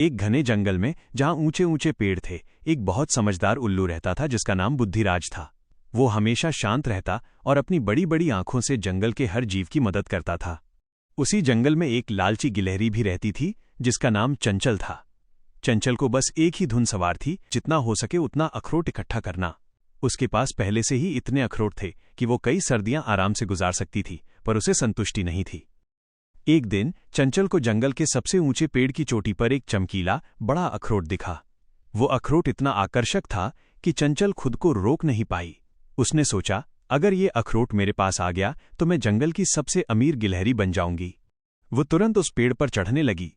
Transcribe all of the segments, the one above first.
एक घने जंगल में जहां ऊंचे ऊंचे पेड़ थे, एक बहुत समझदार उल्लू रहता था जिसका नाम बुद्धिराज था। वो हमेशा शांत रहता और अपनी बड़ी बड़ी आंखों से जंगल के हर जीव की मदद करता था। उसी जंगल में एक लालची गिलहरी भी रहती थी जिसका नाम चंचल था। चंचल को बस एक ही धुन सवार थी, जितना हो सके उतना अखरोट इकट्ठा करना। उसके पास पहले से ही इतने अखरोट थे कि वो कई सर्दियां आराम से गुजार सकती थी, पर उसे संतुष्टि नहीं थी। एक दिन चंचल को जंगल के सबसे ऊंचे पेड़ की चोटी पर एक चमकीला बड़ा अखरोट दिखा। वो अखरोट इतना आकर्षक था कि चंचल खुद को रोक नहीं पाई। उसने सोचा, अगर ये अखरोट मेरे पास आ गया तो मैं जंगल की सबसे अमीर गिलहरी बन जाऊंगी। वो तुरंत उस पेड़ पर चढ़ने लगी।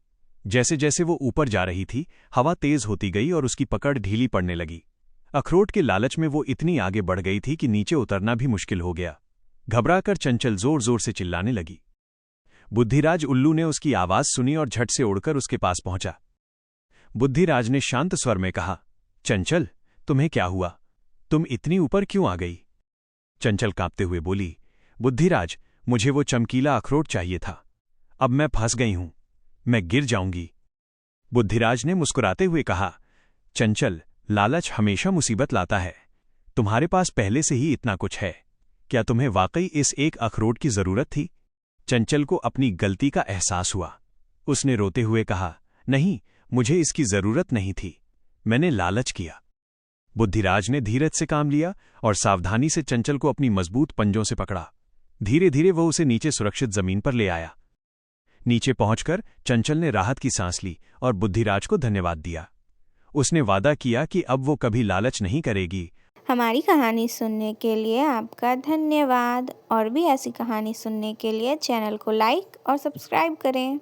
जैसे जैसे वो ऊपर जा रही थी, हवा तेज होती गई और उसकी पकड़ ढीली पड़ने लगी। अखरोट के लालच में वो इतनी आगे बढ़ गई थी कि नीचे उतरना भी मुश्किल हो गया। घबराकर चंचल जोर जोर से चिल्लाने लगी। बुद्धिराज उल्लू ने उसकी आवाज सुनी और झट से उड़कर उसके पास पहुंचा। बुद्धिराज ने शांत स्वर में कहा, चंचल, तुम्हें क्या हुआ? तुम इतनी ऊपर क्यों आ गई? चंचल कांपते हुए बोली, बुद्धिराज, मुझे वो चमकीला अखरोट चाहिए था। अब मैं फंस गई हूं, मैं गिर जाऊंगी। बुद्धिराज ने मुस्कुराते हुए कहा, चंचल, लालच हमेशा मुसीबत लाता है। तुम्हारे पास पहले से ही इतना कुछ है। क्या तुम्हें वाकई इस एक अखरोट की जरूरत थी? चंचल को अपनी गलती का एहसास हुआ। उसने रोते हुए कहा, नहीं, मुझे इसकी जरूरत नहीं थी, मैंने लालच किया। बुद्धिराज ने धीरज से काम लिया और सावधानी से चंचल को अपनी मजबूत पंजों से पकड़ा। धीरे धीरे वह उसे नीचे सुरक्षित जमीन पर ले आया। नीचे पहुंचकर चंचल ने राहत की सांस ली और बुद्धिराज को धन्यवाद दिया। उसने वादा किया कि अब वो कभी लालच नहीं करेगी। हमारी कहानी सुनने के लिए आपका धन्यवाद। और भी ऐसी कहानी सुनने के लिए चैनल को लाइक और सब्सक्राइब करें।